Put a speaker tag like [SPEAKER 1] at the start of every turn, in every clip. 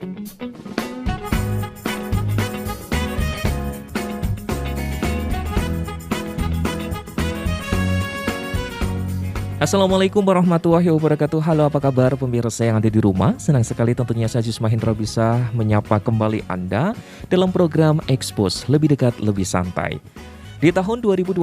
[SPEAKER 1] Assalamualaikum warahmatullahi wabarakatuh. Halo, apa kabar pemirsa yang ada di rumah? Senang sekali tentunya saya Jus Mahendra bisa menyapa kembali Anda dalam program Expose, lebih dekat, lebih santai. Di tahun 2021,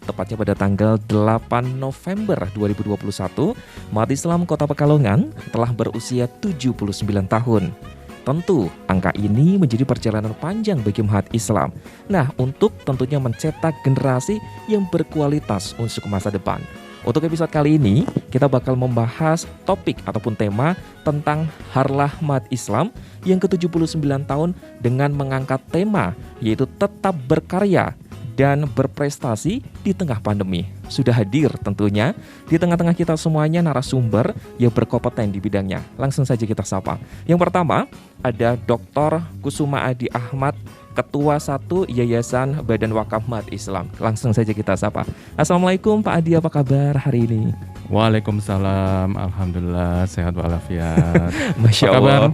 [SPEAKER 1] tepatnya pada tanggal 8 November 2021, umat Islam Kota Pekalongan telah berusia 79 tahun. Tentu, angka ini menjadi perjalanan panjang bagi umat Islam. Nah, untuk tentunya mencetak generasi yang berkualitas untuk masa depan. Untuk episode kali ini, kita bakal membahas topik ataupun tema tentang Harlah Umat Islam yang ke-79 tahun dengan mengangkat tema yaitu tetap berkarya dan berprestasi di tengah pandemi. Sudah hadir tentunya di tengah-tengah kita semuanya narasumber yang berkompeten di bidangnya. Langsung saja kita sapa. Yang pertama ada Dr. Kusuma Adi Ahmad, Ketua 1 Yayasan Badan Wakaf Umat Islam. Langsung saja kita sapa. Assalamualaikum Pak Adi, apa kabar hari ini?
[SPEAKER 2] Waalaikumsalam, alhamdulillah sehat walafiat.
[SPEAKER 1] Masya Allah.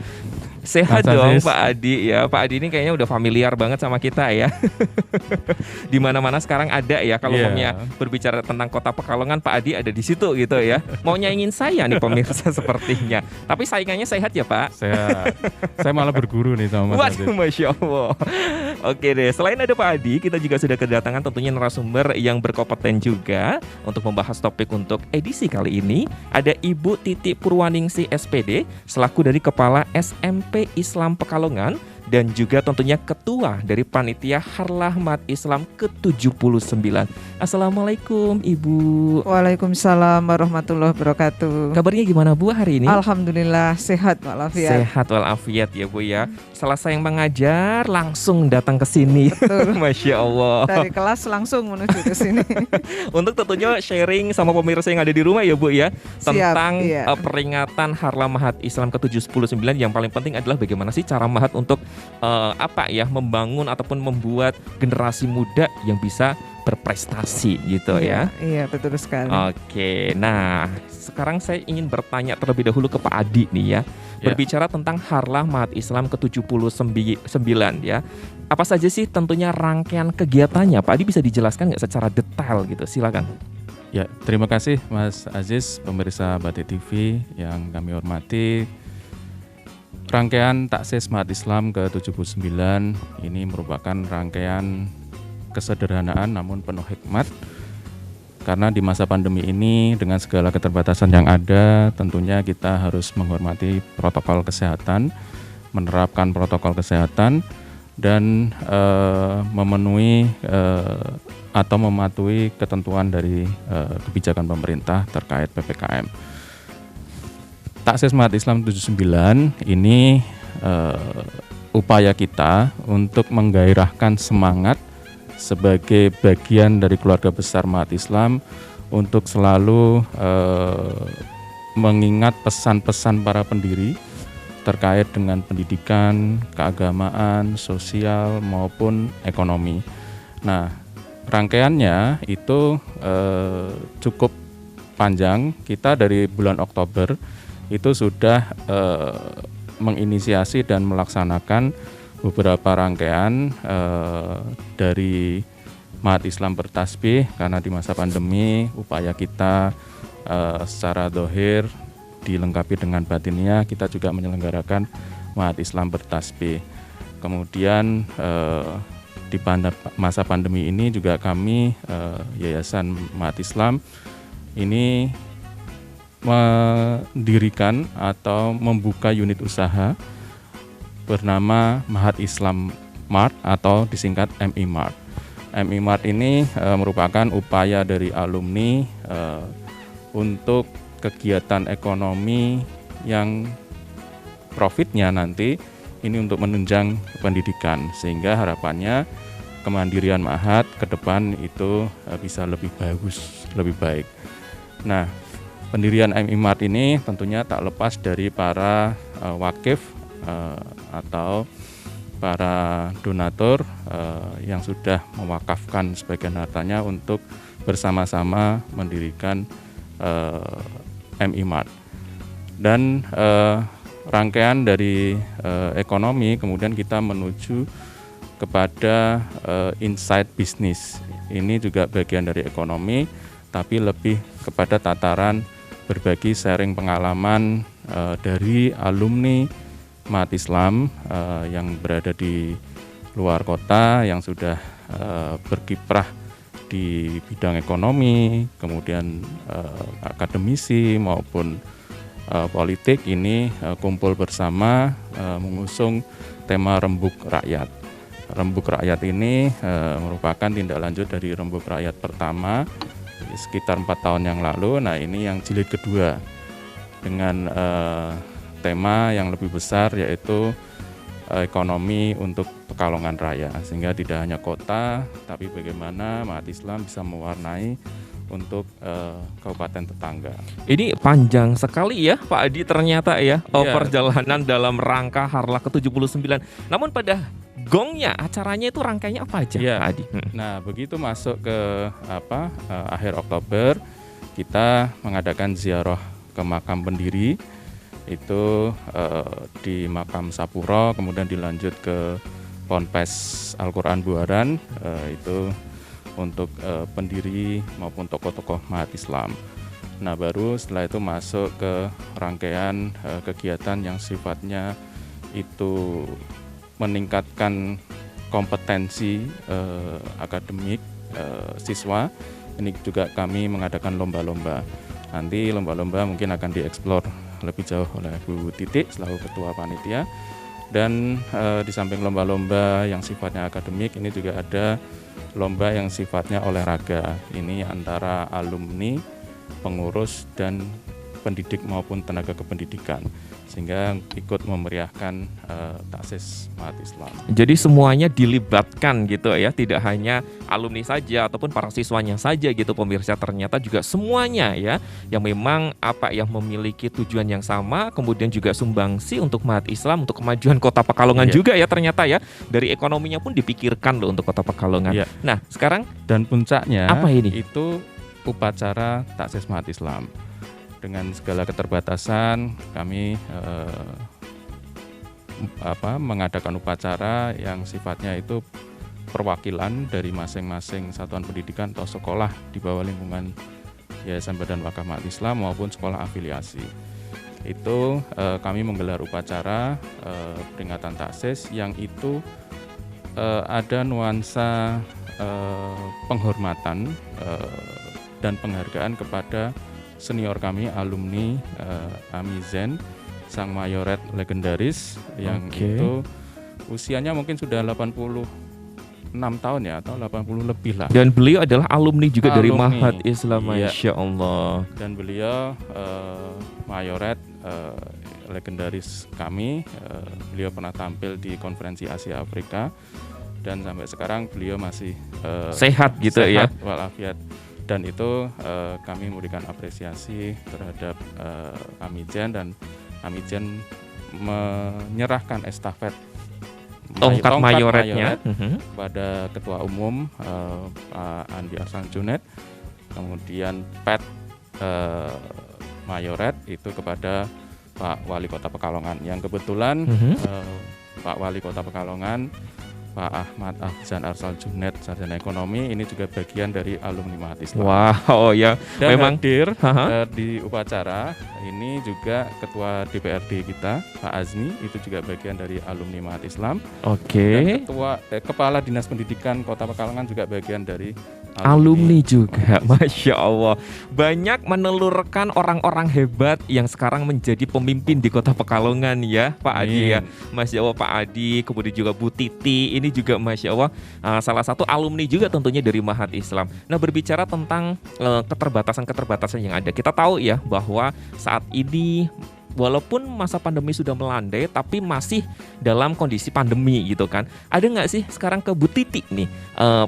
[SPEAKER 1] Sehat
[SPEAKER 2] Mas
[SPEAKER 1] dong
[SPEAKER 2] Aziz.
[SPEAKER 1] Pak Adi ya. Pak Adi ini kayaknya udah familiar banget sama kita ya. Di mana-mana sekarang ada ya kalau
[SPEAKER 2] Iya.
[SPEAKER 1] umpamanya berbicara tentang Kota Pekalongan, Pak Adi ada di situ gitu ya. Mau nyaingin saya nih pemirsa sepertinya. Tapi saingannya sehat ya Pak.
[SPEAKER 2] Saya malah berguru nih sama Mas
[SPEAKER 1] Waduh,
[SPEAKER 2] Aziz.
[SPEAKER 1] Masya Allah. Oke deh, selain ada Pak Adi, kita juga sudah kedatangan tentunya narasumber yang berkompeten juga untuk membahas topik untuk edisi kali ini. Ada Ibu Titi Purwaningsi SPD, selaku dari Kepala SMP Islam Pekalongan, dan juga tentunya Ketua dari Panitia Harlah Umat Islam ke-79. Assalamualaikum Ibu.
[SPEAKER 3] Waalaikumsalam warahmatullahi wabarakatuh.
[SPEAKER 1] Kabarnya gimana Bu hari ini?
[SPEAKER 3] Alhamdulillah sehat walafiat.
[SPEAKER 1] Sehat walafiat ya Bu ya. Selesai yang mengajar langsung datang ke sini. Masya Allah.
[SPEAKER 3] Dari kelas langsung menuju ke sini.
[SPEAKER 1] Untuk tentunya sharing sama pemirsa yang ada di rumah ya Bu ya, tentang
[SPEAKER 3] iya.
[SPEAKER 1] peringatan Harlah Mahat Islam ke-79. Yang paling penting adalah bagaimana sih cara Mahat untuk membangun ataupun membuat generasi muda yang bisa berprestasi gitu ya.
[SPEAKER 3] Iya, betul sekali.
[SPEAKER 1] Oke, nah sekarang saya ingin bertanya terlebih dahulu ke Pak Adi nih ya. Berbicara tentang Harlah Mahat Islam ke-79 ya. Apa saja sih tentunya rangkaian kegiatannya? Pak Adi bisa dijelaskan nggak secara detail gitu? Silakan.
[SPEAKER 2] Ya, terima kasih Mas Aziz, pemirsa Batik TV yang kami hormati. Rangkaian Taksis Mahat Islam ke-79 ini merupakan rangkaian kesederhanaan namun penuh hikmat. Karena di masa pandemi ini dengan segala keterbatasan yang ada, tentunya kita harus menghormati protokol kesehatan, menerapkan protokol kesehatan, dan memenuhi atau mematuhi ketentuan dari kebijakan pemerintah terkait PPKM. Taksis Mahat Islam 79 ini upaya kita untuk menggairahkan semangat sebagai bagian dari keluarga besar Mahat Islam untuk selalu mengingat pesan-pesan para pendiri terkait dengan pendidikan, keagamaan, sosial maupun ekonomi. Nah, rangkaiannya itu cukup panjang. Kita dari bulan Oktober itu sudah menginisiasi dan melaksanakan beberapa rangkaian dari Mahat Islam bertasbih, karena di masa pandemi upaya kita secara dohir dilengkapi dengan batinnya, kita juga menyelenggarakan Mahat Islam bertasbih. Kemudian di masa pandemi ini juga kami Yayasan Mahat Islam ini mendirikan atau membuka unit usaha bernama Mahat Islam Mart atau disingkat MI Mart. MI Mart ini merupakan upaya dari alumni untuk kegiatan ekonomi yang profitnya nanti ini untuk menunjang pendidikan, sehingga harapannya kemandirian Mahat ke depan itu bisa lebih bagus, lebih baik. Nah, pendirian MI Mart ini tentunya tak lepas dari para wakif atau para donatur yang sudah mewakafkan sebagian hartanya untuk bersama-sama mendirikan MI Mart. Dan rangkaian dari ekonomi, kemudian kita menuju kepada insight bisnis. Ini juga bagian dari ekonomi, tapi lebih kepada tataran berbagi sharing pengalaman dari alumni Mahat Islam yang berada di luar kota, yang sudah berkiprah di bidang ekonomi, kemudian akademisi maupun politik. Ini kumpul bersama mengusung tema Rembuk Rakyat. Rembuk Rakyat ini merupakan tindak lanjut dari Rembuk Rakyat pertama sekitar 4 tahun yang lalu. Nah, ini yang jilid kedua dengan tema yang lebih besar, yaitu ekonomi untuk Pekalongan Raya, sehingga tidak hanya kota, tapi bagaimana Mahat Islam bisa mewarnai untuk kabupaten tetangga.
[SPEAKER 1] Ini panjang sekali ya Pak Adi ternyata ya,
[SPEAKER 2] Iya.
[SPEAKER 1] perjalanan dalam rangka Harlah ke-79. Namun pada gongnya acaranya itu rangkaiannya apa aja
[SPEAKER 2] Iya.
[SPEAKER 1] Pak Adi?
[SPEAKER 2] Nah, begitu masuk ke akhir Oktober, kita mengadakan ziarah ke makam pendiri itu di makam Sapuro, kemudian dilanjut ke Ponpes Al-Quran Buaran, itu untuk pendiri maupun tokoh-tokoh Mahat Islam. Nah, baru setelah itu masuk ke rangkaian kegiatan yang sifatnya itu meningkatkan kompetensi akademik siswa. Ini juga kami mengadakan lomba-lomba. Nanti lomba-lomba mungkin akan dieksplor lebih jauh oleh Bu Titik selaku Ketua Panitia. Dan di samping lomba-lomba yang sifatnya akademik, ini juga ada lomba yang sifatnya olahraga. Ini antara alumni, pengurus, dan pendidik maupun tenaga kependidikan, sehingga ikut memeriahkan taksis Mahat Islam.
[SPEAKER 1] Jadi semuanya dilibatkan gitu ya, tidak hanya alumni saja ataupun para siswanya saja gitu pemirsa, ternyata juga semuanya ya yang memang memiliki tujuan yang sama, kemudian juga sumbangsi untuk Mahat Islam, untuk kemajuan Kota Pekalongan juga ya ternyata ya, dari ekonominya pun dipikirkan loh untuk Kota Pekalongan.
[SPEAKER 2] Iya.
[SPEAKER 1] Nah sekarang
[SPEAKER 2] Dan puncaknya
[SPEAKER 1] apa ini?
[SPEAKER 2] itu upacara taksis Mahat Islam. Dengan segala keterbatasan, kami mengadakan upacara yang sifatnya itu perwakilan dari masing-masing satuan pendidikan atau sekolah di bawah lingkungan Yayasan Badan Wakaf Mahat Islam maupun sekolah afiliasi. Itu kami menggelar upacara peringatan taksis yang itu ada nuansa penghormatan dan penghargaan kepada senior kami, alumni Amizen, sang mayoret legendaris yang itu usianya mungkin sudah 86 tahun ya, atau 80 lebih lah.
[SPEAKER 1] Dan beliau adalah alumni juga dari
[SPEAKER 2] Alumni.
[SPEAKER 1] Mahat Islam,
[SPEAKER 2] Iya.
[SPEAKER 1] Masya Allah.
[SPEAKER 2] Dan beliau mayoret legendaris kami. Beliau pernah tampil di konferensi Asia Afrika, dan sampai sekarang beliau masih
[SPEAKER 1] Sehat gitu ya.
[SPEAKER 2] sehat walafiat. Dan itu kami memberikan apresiasi terhadap Amijen, dan Amijen menyerahkan estafet
[SPEAKER 1] Tongkat mayoretnya
[SPEAKER 2] kepada Ketua Umum Pak Andi Arsan Junet, kemudian pet mayoret itu kepada Pak Wali Kota Pekalongan, yang kebetulan Pak Wali Kota Pekalongan, Pak Ahmad Ahsan Arsal Junet, sarjana ekonomi, ini juga bagian dari alumni Mahat Islam.
[SPEAKER 1] Wow ya,
[SPEAKER 2] Dan
[SPEAKER 1] memang
[SPEAKER 2] hadir
[SPEAKER 1] Haha.
[SPEAKER 2] di upacara ini juga Ketua DPRD kita, Pak Azmi, itu juga bagian dari alumni Mahat Islam.
[SPEAKER 1] Oke.
[SPEAKER 2] Dan Kepala Dinas Pendidikan Kota Pekalongan juga bagian dari
[SPEAKER 1] Alumni juga, Masya Allah. Banyak menelurkan orang-orang hebat yang sekarang menjadi pemimpin di Kota Pekalongan ya Pak Adi ya. Masya Allah Pak Adi, kemudian juga Bu Titi, ini juga Masya Allah salah satu alumni juga tentunya dari Mahat Islam. Nah, berbicara tentang keterbatasan-keterbatasan yang ada, kita tahu ya bahwa saat ini walaupun masa pandemi sudah melandai, tapi masih dalam kondisi pandemi gitu kan. Ada nggak sih sekarang ke Bu Titi nih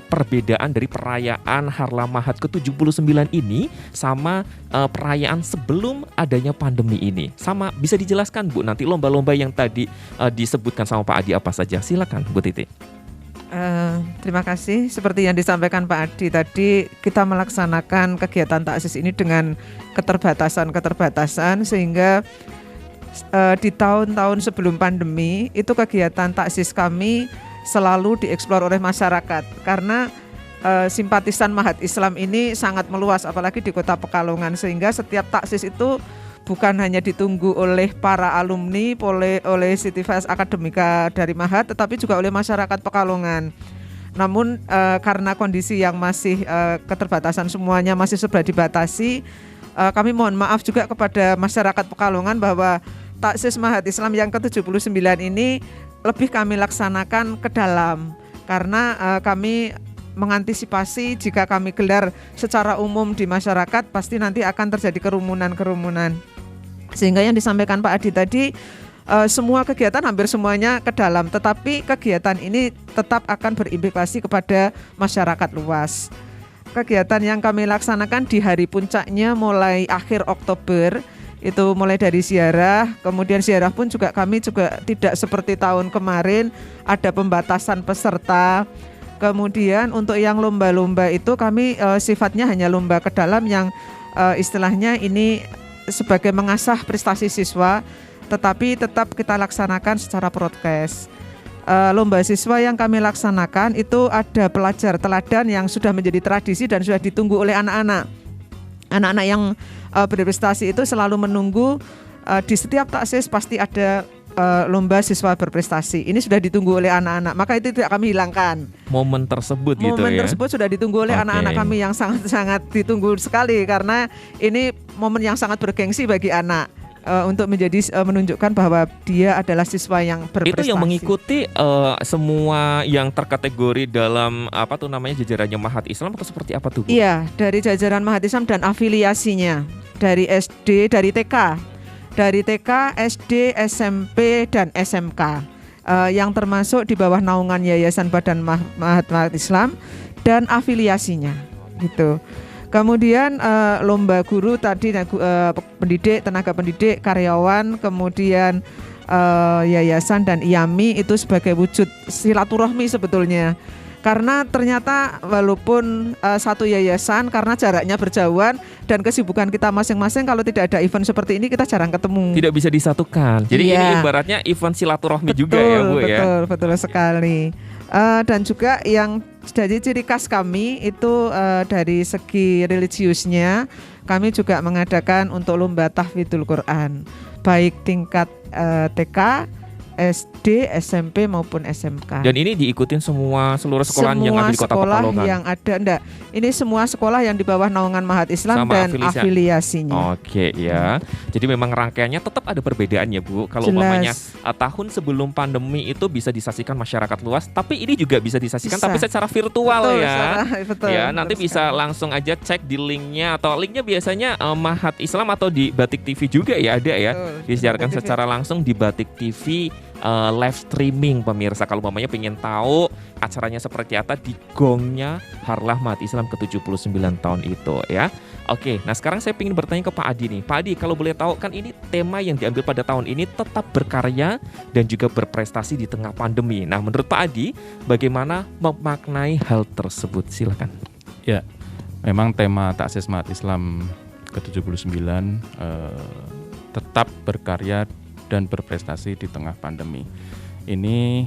[SPEAKER 1] perbedaan dari perayaan Harlah Mahat ke-79 ini sama perayaan sebelum adanya pandemi ini? Sama bisa dijelaskan Bu, nanti lomba-lomba yang tadi disebutkan sama Pak Adi apa saja? Silakan Bu Titi.
[SPEAKER 3] Terima kasih. Seperti yang disampaikan Pak Adi tadi, kita melaksanakan kegiatan taksis ini dengan keterbatasan-keterbatasan, sehingga di tahun-tahun sebelum pandemi itu kegiatan taksis kami selalu dieksplor oleh masyarakat karena simpatisan Mahat Islam ini sangat meluas apalagi di Kota Pekalongan, sehingga setiap taksis itu bukan hanya ditunggu oleh para alumni, oleh Sitifas Akademika dari Mahat, tetapi juga oleh masyarakat Pekalongan. Namun karena kondisi yang masih keterbatasan semuanya masih serba dibatasi, kami mohon maaf juga kepada masyarakat Pekalongan bahwa taksis Mahat Islam yang ke-79 ini lebih kami laksanakan ke dalam karena kami mengantisipasi jika kami gelar secara umum di masyarakat pasti nanti akan terjadi kerumunan-kerumunan. Sehingga yang disampaikan Pak Adi tadi semua kegiatan hampir semuanya ke dalam, tetapi kegiatan ini tetap akan berimplikasi kepada masyarakat luas. Kegiatan yang kami laksanakan di hari puncaknya mulai akhir Oktober itu mulai dari ziarah, kemudian ziarah pun juga kami juga tidak seperti tahun kemarin ada pembatasan peserta. Kemudian untuk yang lomba-lomba itu kami sifatnya hanya lomba ke dalam yang istilahnya ini sebagai mengasah prestasi siswa, tetapi tetap kita laksanakan secara prokes. Lomba siswa yang kami laksanakan itu ada pelajar teladan yang sudah menjadi tradisi dan sudah ditunggu oleh anak-anak. Anak-anak yang berprestasi itu selalu menunggu di setiap taksis pasti ada lomba siswa berprestasi. Ini sudah ditunggu oleh anak-anak, maka itu tidak kami hilangkan.
[SPEAKER 1] Momen tersebut gitu ya.
[SPEAKER 3] Momen tersebut sudah ditunggu oleh anak-anak kami yang sangat-sangat ditunggu sekali karena ini momen yang sangat bergengsi bagi anak. Untuk menunjukkan bahwa dia adalah siswa yang berprestasi.
[SPEAKER 1] Itu yang mengikuti semua yang terkategori dalam jajarannya Mahat Islam atau seperti apa tuh, Bu?
[SPEAKER 3] Iya, dari jajaran Mahat Islam dan afiliasinya dari SD, dari TK, SD, SMP dan SMK yang termasuk di bawah naungan Yayasan Badan Mahat Islam dan afiliasinya gitu. Kemudian lomba guru tadi pendidik, tenaga pendidik, karyawan, kemudian yayasan dan IAMI itu sebagai wujud silaturahmi sebetulnya. Karena ternyata walaupun satu yayasan karena jaraknya berjauhan dan kesibukan kita masing-masing, kalau tidak ada event seperti ini kita jarang ketemu.
[SPEAKER 1] Tidak bisa disatukan. Jadi ini ibaratnya event silaturahmi juga ya, Bu ya.
[SPEAKER 3] Betul sekali. Dan juga yang jadi ciri khas kami itu dari segi religiusnya, kami juga mengadakan untuk lomba tahfidzul Quran baik tingkat TK, SD, SMP maupun SMK.
[SPEAKER 1] Dan ini diikutin seluruh sekolah yang ada di Kota Pekalongan.
[SPEAKER 3] Yang ada enggak. Ini semua sekolah yang di bawah naungan Mahat Islam sama dan afiliasinya.
[SPEAKER 1] Oke ya. Jadi memang rangkaiannya tetap ada perbedaannya, Bu. Kalau umpamanya tahun sebelum pandemi itu bisa disaksikan masyarakat luas, tapi ini juga bisa disaksikan tapi secara virtual. Betul, ya.
[SPEAKER 3] Betul,
[SPEAKER 1] ya, nanti bisa langsung aja cek di linknya atau linknya biasanya Mahat Islam atau di Batik TV juga ya ada ya. Disiarkan secara langsung di Batik TV. Live streaming pemirsa, kalau mamanya pengen tahu acaranya seperti apa di gongnya Harlah Mahat Islam ke-79 tahun itu ya. Oke, nah sekarang saya ingin bertanya ke Pak Adi nih. Pak Adi, kalau boleh tahu kan ini tema yang diambil pada tahun ini tetap berkarya dan juga berprestasi di tengah pandemi. Nah menurut Pak Adi bagaimana memaknai hal tersebut? Silakan.
[SPEAKER 2] Ya, memang tema taksis Mahat Islam ke-79 tetap berkarya dan berprestasi di tengah pandemi. Ini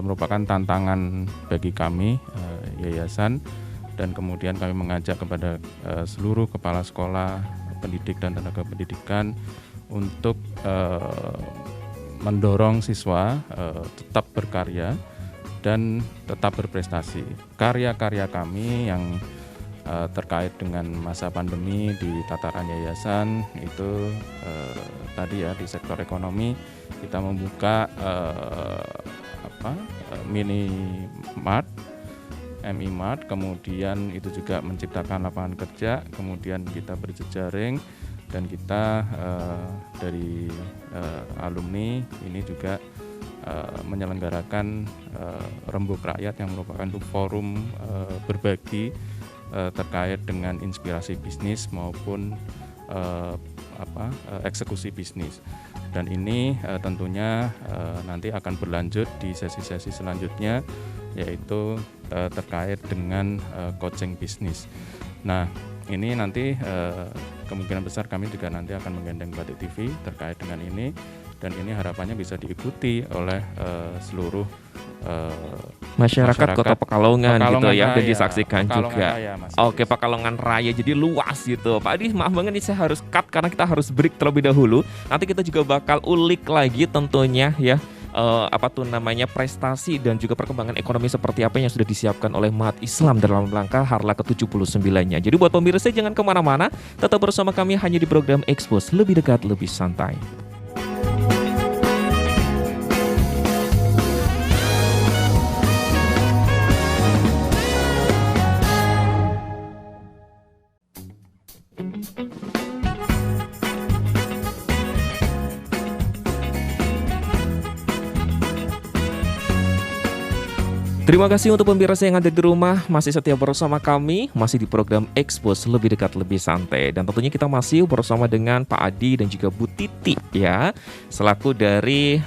[SPEAKER 2] merupakan tantangan bagi kami yayasan, dan kemudian kami mengajak kepada seluruh kepala sekolah, pendidik dan tenaga pendidikan untuk mendorong siswa tetap berkarya dan tetap berprestasi. Karya-karya kami yang terkait dengan masa pandemi di tataran yayasan itu tadi ya, di sektor ekonomi kita membuka mini mart, MI Mart, kemudian itu juga menciptakan lapangan kerja, kemudian kita berjejaring dan kita dari alumni ini juga menyelenggarakan Rembuk Rakyat yang merupakan forum berbagi terkait dengan inspirasi bisnis maupun eksekusi bisnis. Dan ini tentunya nanti akan berlanjut di sesi-sesi selanjutnya, yaitu terkait dengan coaching bisnis. Nah, ini nanti kemungkinan besar kami juga nanti akan menggandeng Batik TV terkait dengan ini, dan ini harapannya bisa diikuti oleh seluruh
[SPEAKER 1] masyarakat Kota Pekalongan gitu ya, dan
[SPEAKER 2] Raya,
[SPEAKER 1] disaksikan
[SPEAKER 2] Pekalongan
[SPEAKER 1] juga.
[SPEAKER 2] Raya, Mas
[SPEAKER 1] Oke,
[SPEAKER 2] Aziz.
[SPEAKER 1] Pekalongan Raya jadi luas gitu. Pak Adi, maaf banget nih saya harus cut karena kita harus break terlebih dahulu. Nanti kita juga bakal ulik lagi tentunya ya, prestasi dan juga perkembangan ekonomi seperti apa yang sudah disiapkan oleh Mahat Islam dalam rangka Harla ke-79-nya. Jadi buat pemirsa jangan kemana-mana, tetap bersama kami hanya di program Expose, lebih dekat, lebih santai. Terima kasih untuk pemirsa yang ada di rumah, masih setia bersama kami, masih di program Expose, lebih dekat, lebih santai. Dan tentunya kita masih bersama dengan Pak Adi dan juga Bu Titi ya, selaku dari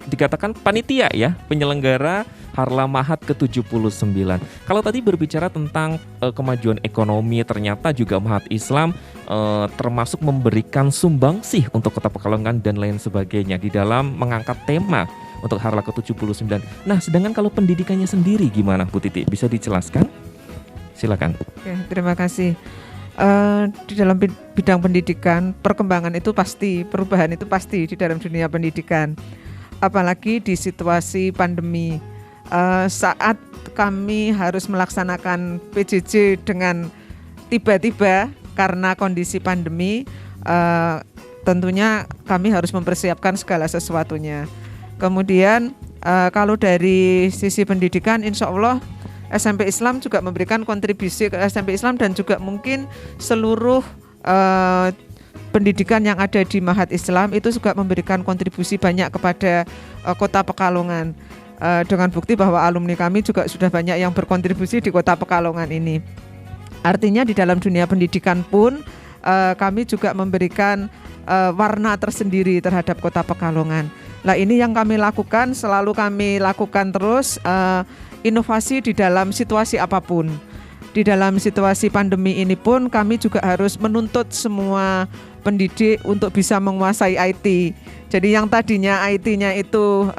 [SPEAKER 1] dikatakan panitia ya, penyelenggara Harla Mahat ke-79. Kalau tadi berbicara tentang kemajuan ekonomi, ternyata juga Mahat Islam termasuk memberikan sumbangsih untuk Kota Pekalongan dan lain sebagainya di dalam mengangkat tema untuk Harla ke-79. Nah, sedangkan kalau pendidikannya sendiri gimana Bu Titi? Bisa dijelaskan? Silakan.
[SPEAKER 3] Oke, terima kasih. Di dalam bidang pendidikan, perkembangan itu pasti, perubahan itu pasti di dalam dunia pendidikan. Apalagi di situasi pandemi. Saat kami harus melaksanakan PJJ dengan tiba-tiba karena kondisi pandemi, tentunya kami harus mempersiapkan segala sesuatunya. Kemudian kalau dari sisi pendidikan, insya Allah SMP Islam juga memberikan kontribusi ke SMP Islam dan juga mungkin seluruh pendidikan yang ada di Mahat Islam itu juga memberikan kontribusi banyak kepada Kota Pekalongan. Dengan bukti bahwa alumni kami juga sudah banyak yang berkontribusi di Kota Pekalongan ini. Artinya di dalam dunia pendidikan pun kami juga memberikan warna tersendiri terhadap Kota Pekalongan. Nah, ini yang kami lakukan, selalu kami lakukan terus, inovasi di dalam situasi apapun. Di dalam situasi pandemi ini pun kami juga harus menuntut semua pendidik untuk bisa menguasai IT. Jadi yang tadinya IT-nya itu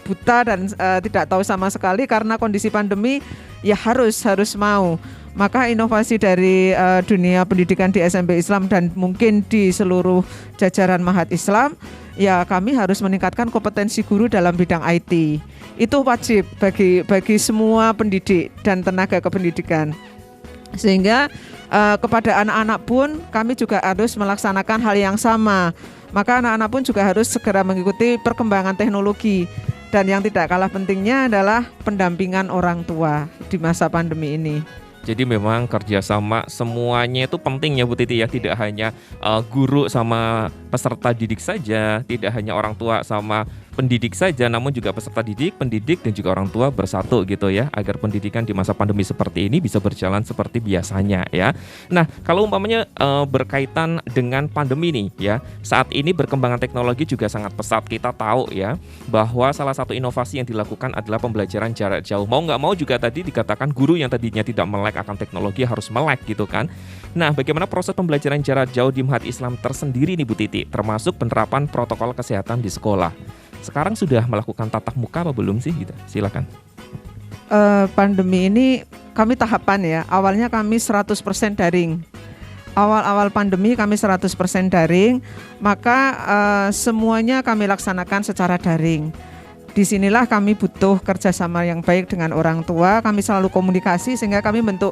[SPEAKER 3] buta dan tidak tahu sama sekali karena kondisi pandemi, ya harus mau. Maka inovasi dari dunia pendidikan di SMP Islam dan mungkin di seluruh jajaran Mahat Islam, ya kami harus meningkatkan kompetensi guru dalam bidang IT. Itu wajib bagi semua pendidik dan tenaga kependidikan. Sehingga kepada anak-anak pun kami juga harus melaksanakan hal yang sama. Maka anak-anak pun juga harus segera mengikuti perkembangan teknologi. Dan yang tidak kalah pentingnya adalah pendampingan orang tua di masa pandemi ini.
[SPEAKER 1] Jadi memang kerjasama semuanya itu penting ya Bu Titi ya, tidak hanya guru sama peserta didik saja, tidak hanya orang tua sama pendidik saja, namun juga peserta didik, pendidik dan juga orang tua bersatu gitu ya, agar pendidikan di masa pandemi seperti ini bisa berjalan seperti biasanya ya. Nah, kalau umpamanya berkaitan dengan pandemi nih ya, saat ini perkembangan teknologi juga sangat pesat. Kita tahu ya bahwa salah satu inovasi yang dilakukan adalah pembelajaran jarak jauh. Mau nggak mau juga tadi dikatakan guru yang tadinya tidak melek akan teknologi harus melek gitu kan. Nah, bagaimana proses pembelajaran jarak jauh di Mahat Islam tersendiri nih Bu Titi, termasuk penerapan protokol kesehatan di sekolah? Sekarang sudah melakukan tatap muka apa belum sih gitu? Silakan.
[SPEAKER 3] Pandemi ini kami tahapan ya. Awalnya kami 100% daring. Awal-awal pandemi kami 100% daring, maka semuanya kami laksanakan secara daring. Disinilah kami butuh kerjasama yang baik dengan orang tua. Kami selalu komunikasi sehingga kami bentuk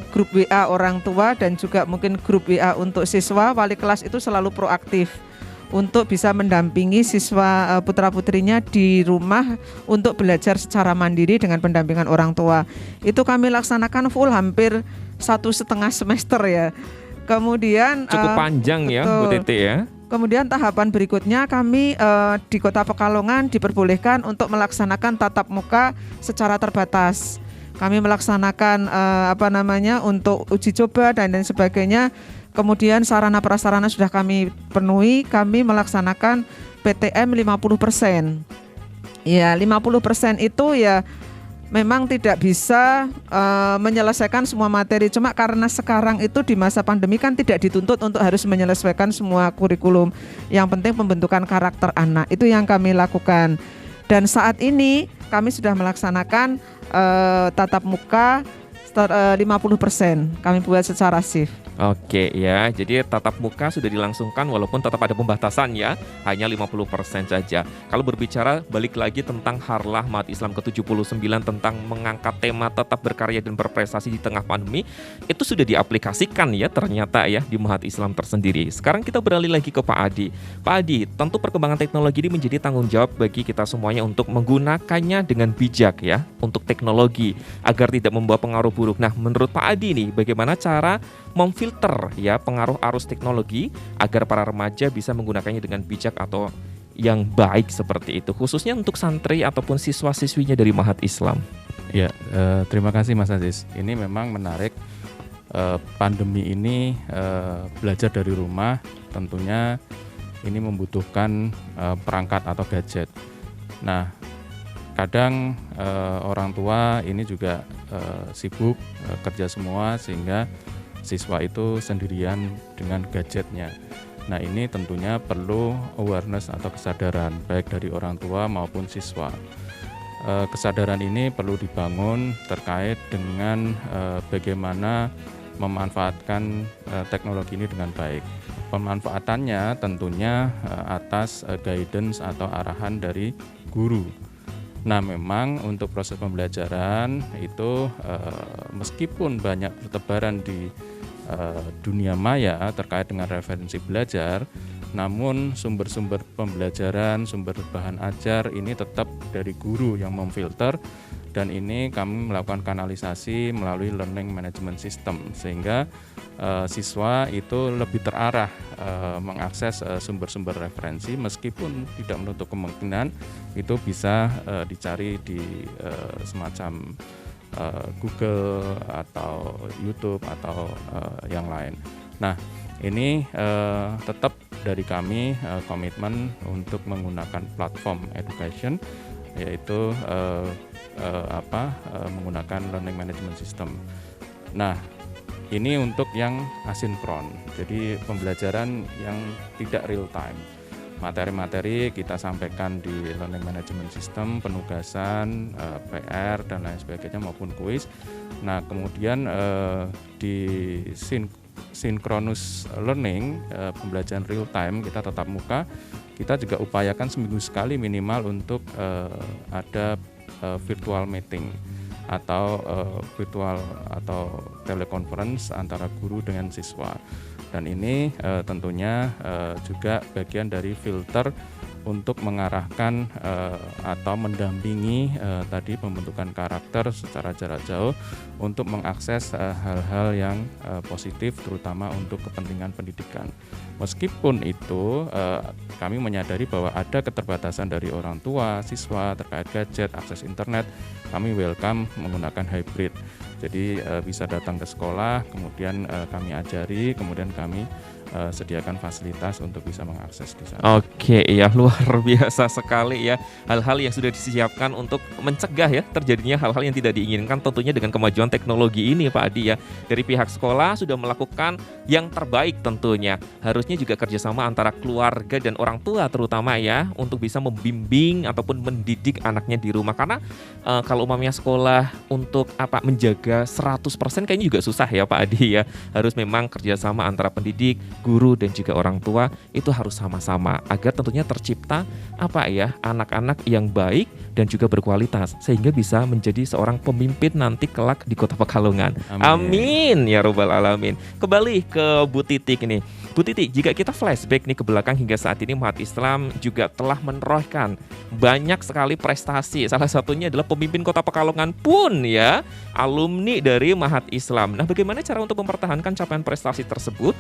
[SPEAKER 3] grup WA orang tua dan juga mungkin grup WA untuk siswa. Wali kelas itu selalu proaktif untuk bisa mendampingi siswa putra-putrinya di rumah untuk belajar secara mandiri dengan pendampingan orang tua. Itu kami laksanakan full hampir 1,5 semester ya. Kemudian
[SPEAKER 1] cukup panjang ya Bu Titi ya.
[SPEAKER 3] Kemudian tahapan berikutnya kami di Kota Pekalongan diperbolehkan untuk melaksanakan tatap muka secara terbatas. Kami melaksanakan untuk uji coba dan lain sebagainya. Kemudian sarana prasarana sudah kami penuhi, kami melaksanakan PTM 50%. Ya, 50% itu ya memang tidak bisa menyelesaikan semua materi. Cuma karena sekarang itu di masa pandemi kan tidak dituntut untuk harus menyelesaikan semua kurikulum. Yang penting pembentukan karakter anak, itu yang kami lakukan. Dan saat ini kami sudah melaksanakan tatap muka 50%, kami buat secara shift.
[SPEAKER 1] Oke ya, jadi tatap muka sudah dilangsungkan walaupun tetap ada pembatasan ya, hanya 50% saja. Kalau berbicara balik lagi tentang Harlah Mahat Islam ke-79 tentang mengangkat tema tetap berkarya dan berprestasi di tengah pandemi, itu sudah diaplikasikan ya ternyata ya di Mahat Islam tersendiri. Sekarang kita beralih lagi ke Pak Adi. Pak Adi, tentu perkembangan teknologi ini menjadi tanggung jawab bagi kita semuanya untuk menggunakannya dengan bijak ya, untuk teknologi agar tidak membawa pengaruh buruk. Nah, menurut Pak Adi nih, bagaimana cara memfilter ya pengaruh arus teknologi agar para remaja bisa menggunakannya dengan bijak atau yang baik seperti itu, khususnya untuk santri ataupun siswa-siswinya dari Mahat Islam?
[SPEAKER 2] Ya, terima kasih Mas Aziz. Ini memang menarik. Pandemi ini belajar dari rumah, tentunya ini membutuhkan perangkat atau gadget. Nah, kadang orang tua ini juga sibuk kerja semua sehingga siswa itu sendirian dengan gadgetnya. Nah, ini tentunya perlu awareness atau kesadaran baik dari orang tua maupun siswa. Kesadaran ini perlu dibangun terkait dengan bagaimana memanfaatkan teknologi ini dengan baik. Pemanfaatannya tentunya atas guidance atau arahan dari guru. Nah, memang untuk proses pembelajaran itu meskipun banyak bertebaran di dunia maya terkait dengan referensi belajar, namun sumber-sumber pembelajaran, sumber bahan ajar ini tetap dari guru yang memfilter, dan ini kami melakukan kanalisasi melalui learning management system sehingga siswa itu lebih terarah mengakses sumber-sumber referensi, meskipun tidak menutup kemungkinan itu bisa dicari di semacam Google atau YouTube atau yang lain. Nah, ini tetap dari kami komitmen untuk menggunakan platform education, yaitu menggunakan learning management system. Nah, ini untuk yang asinkron, jadi pembelajaran yang tidak real time. Materi-materi kita sampaikan di learning management system, penugasan, PR dan lain sebagainya maupun kuis. Nah, kemudian di synchronous learning, pembelajaran real time kita tatap muka, kita juga upayakan seminggu sekali minimal untuk ada virtual meeting atau virtual atau teleconference antara guru dengan siswa. Dan ini tentunya juga bagian dari filter untuk mengarahkan atau mendampingi tadi pembentukan karakter secara jarak jauh untuk mengakses hal-hal yang positif, terutama untuk kepentingan pendidikan. Meskipun itu kami menyadari bahwa ada keterbatasan dari orang tua, siswa terkait gadget, akses internet, kami welcome menggunakan hybrid. Jadi bisa datang ke sekolah, kemudian kami ajari, kemudian kami sediakan fasilitas untuk bisa mengakses di sana.
[SPEAKER 1] Oke, ya luar biasa sekali ya, hal-hal yang sudah disiapkan untuk mencegah ya terjadinya hal-hal yang tidak diinginkan, tentunya dengan kemajuan teknologi ini Pak Adi ya. Dari pihak sekolah sudah melakukan yang terbaik tentunya, harusnya juga kerjasama antara keluarga dan orang tua terutama ya, untuk bisa membimbing ataupun mendidik anaknya di rumah. Karena kalau umpamanya sekolah untuk menjaga 100% kayaknya juga susah ya Pak Adi ya. Harus memang kerjasama antara pendidik, guru dan juga orang tua, itu harus sama-sama agar tentunya tercipta anak-anak yang baik dan juga berkualitas sehingga bisa menjadi seorang pemimpin nanti kelak di Kota Pekalongan. Amin ya robbal alamin. Kembali ke Bu Titik nih. Bu Titi, jika kita flashback nih ke belakang hingga saat ini, Mahat Islam juga telah menorehkan banyak sekali prestasi. Salah satunya adalah pemimpin Kota Pekalongan pun ya alumni dari Mahat Islam. Nah, bagaimana cara untuk mempertahankan capaian prestasi tersebut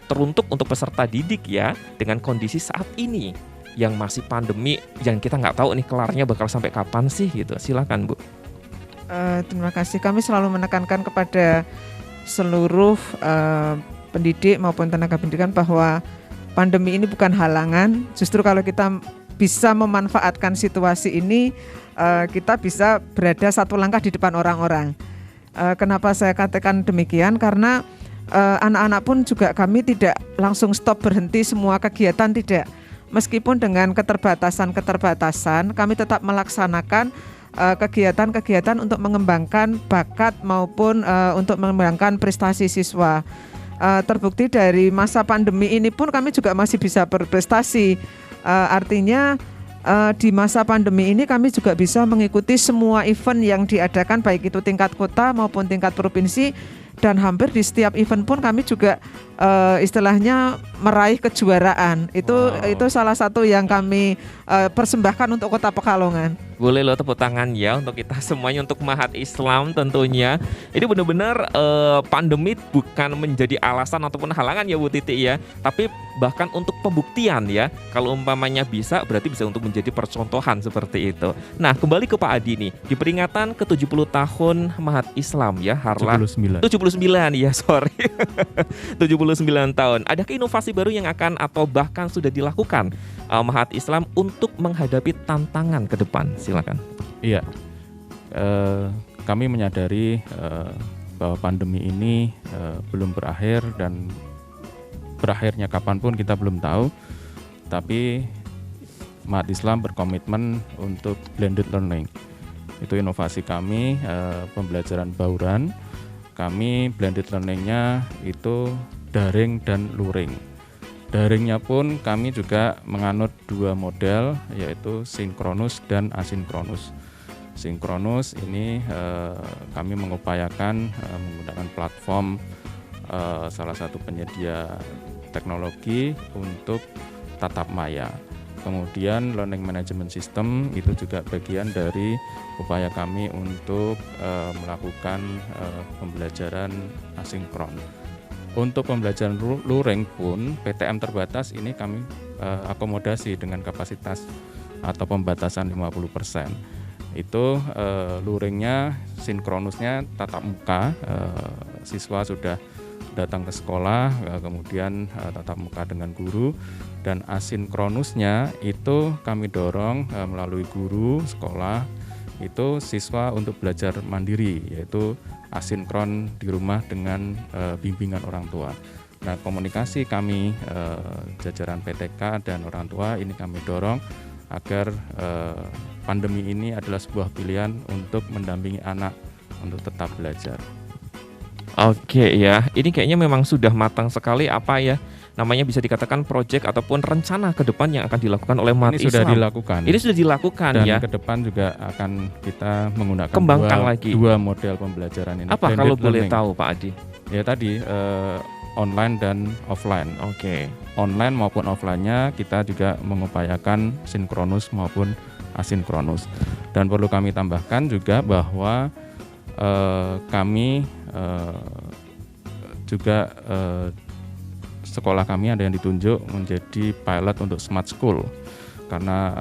[SPEAKER 1] teruntuk untuk peserta didik ya dengan kondisi saat ini yang masih pandemi, yang kita nggak tahu nih kelarnya bakal sampai kapan sih gitu. Silakan Bu.
[SPEAKER 3] Terima kasih. Kami selalu menekankan kepada seluruh pendidik maupun tenaga pendidikan bahwa pandemi ini bukan halangan. Justru kalau kita bisa memanfaatkan situasi ini, kita bisa berada satu langkah di depan orang-orang. Kenapa saya katakan demikian? Karena anak-anak pun juga kami tidak langsung stop berhenti semua kegiatan, tidak. Meskipun dengan keterbatasan, kami tetap melaksanakan kegiatan-kegiatan untuk mengembangkan bakat maupun untuk mengembangkan prestasi siswa. Terbukti dari masa pandemi ini pun kami juga masih bisa berprestasi. Artinya di masa pandemi ini kami juga bisa mengikuti semua event yang diadakan, baik itu tingkat kota maupun tingkat provinsi, dan hampir di setiap event pun kami juga istilahnya meraih kejuaraan. Itu salah satu yang kami persembahkan untuk Kota Pekalongan.
[SPEAKER 1] Boleh lo tepuk tangan ya untuk kita semuanya, untuk Mahat Islam tentunya. Ini benar-benar pandemi bukan menjadi alasan ataupun halangan ya Bu Titi ya, tapi bahkan untuk pembuktian ya. Kalau umpamanya bisa, berarti bisa untuk menjadi percontohan seperti itu. Nah, kembali ke Pak Adi nih, di peringatan ke-70 tahun Mahat Islam ya, Harlah 79 ya, sorry. 79 tahun. Adakah inovasi baru yang akan atau bahkan sudah dilakukan Mahat Islam untuk menghadapi tantangan ke depan? Silakan.
[SPEAKER 2] Iya, kami menyadari bahwa pandemi ini belum berakhir, dan berakhirnya kapanpun kita belum tahu. Tapi Mahat Islam berkomitmen untuk blended learning. Itu inovasi kami, pembelajaran bauran. Kami blended learningnya itu daring dan luring. Daringnya pun kami juga menganut dua model, yaitu sinkronus dan asinkronus. Sinkronus ini kami mengupayakan menggunakan platform salah satu penyedia teknologi untuk tatap maya. Kemudian learning management system itu juga bagian dari upaya kami untuk melakukan pembelajaran asinkron. Untuk pembelajaran luring pun PTM terbatas ini kami akomodasi dengan kapasitas atau pembatasan 50%. Itu luringnya, sinkronusnya tatap muka, siswa sudah datang ke sekolah, kemudian tatap muka dengan guru. Dan asinkronusnya itu kami dorong melalui guru sekolah, itu siswa untuk belajar mandiri, yaitu asinkron di rumah dengan bimbingan orang tua. Nah, komunikasi kami jajaran PTK dan orang tua ini kami dorong agar pandemi ini adalah sebuah pilihan untuk mendampingi anak untuk tetap belajar.
[SPEAKER 1] Oke ya, ini kayaknya memang sudah matang sekali apa ya namanya, bisa dikatakan proyek ataupun rencana ke depan yang akan dilakukan oleh Mahat Islam.
[SPEAKER 2] Ini sudah dilakukan.
[SPEAKER 1] Ini sudah dilakukan
[SPEAKER 2] dan
[SPEAKER 1] ya.
[SPEAKER 2] Dan ke depan juga akan kita menggunakan
[SPEAKER 1] kembangkan lagi
[SPEAKER 2] dua model pembelajaran ini.
[SPEAKER 1] Apa
[SPEAKER 2] blended
[SPEAKER 1] kalau boleh
[SPEAKER 2] learning.
[SPEAKER 1] tahu Pak Adi?
[SPEAKER 2] Ya tadi online dan offline.
[SPEAKER 1] Oke.
[SPEAKER 2] Online maupun offline-nya kita juga mengupayakan sinkronus maupun asinkronus. Dan perlu kami tambahkan juga bahwa kami juga sekolah kami ada yang ditunjuk menjadi pilot untuk smart school, karena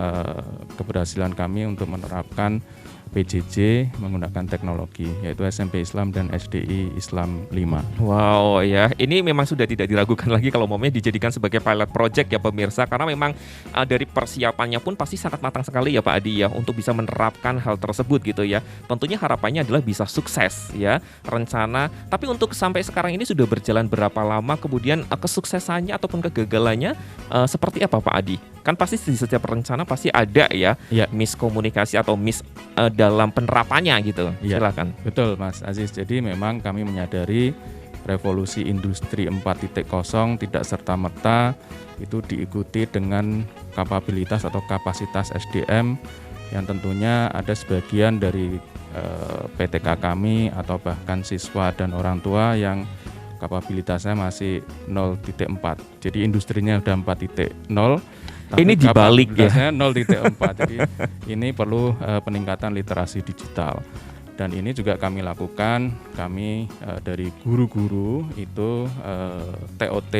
[SPEAKER 2] keberhasilan kami untuk menerapkan PJJ menggunakan teknologi, yaitu SMP Islam dan SDI Islam 5.
[SPEAKER 1] Wow ya, ini memang sudah tidak diragukan lagi kalau mau dijadikan sebagai pilot project ya pemirsa, karena memang dari persiapannya pun pasti sangat matang sekali ya Pak Adi ya untuk bisa menerapkan hal tersebut gitu ya. Tentunya harapannya adalah bisa sukses ya rencana. Tapi untuk sampai sekarang ini sudah berjalan berapa lama, kemudian kesuksesannya ataupun kegagalannya seperti apa Pak Adi? Kan pasti di setiap rencana pasti ada ya, miskomunikasi atau dalam penerapannya gitu. Silakan.
[SPEAKER 2] Betul Mas Aziz. Jadi memang kami menyadari revolusi industri 4.0 tidak serta-merta itu diikuti dengan kapabilitas atau kapasitas SDM yang tentunya ada sebagian dari PTK kami atau bahkan siswa dan orang tua yang kapabilitasnya masih 0.4. Jadi industrinya udah 4.0.
[SPEAKER 1] Ini dibalik ya
[SPEAKER 2] 0.4. Jadi ini perlu peningkatan literasi digital. Dan ini juga kami lakukan, kami dari guru-guru itu TOT,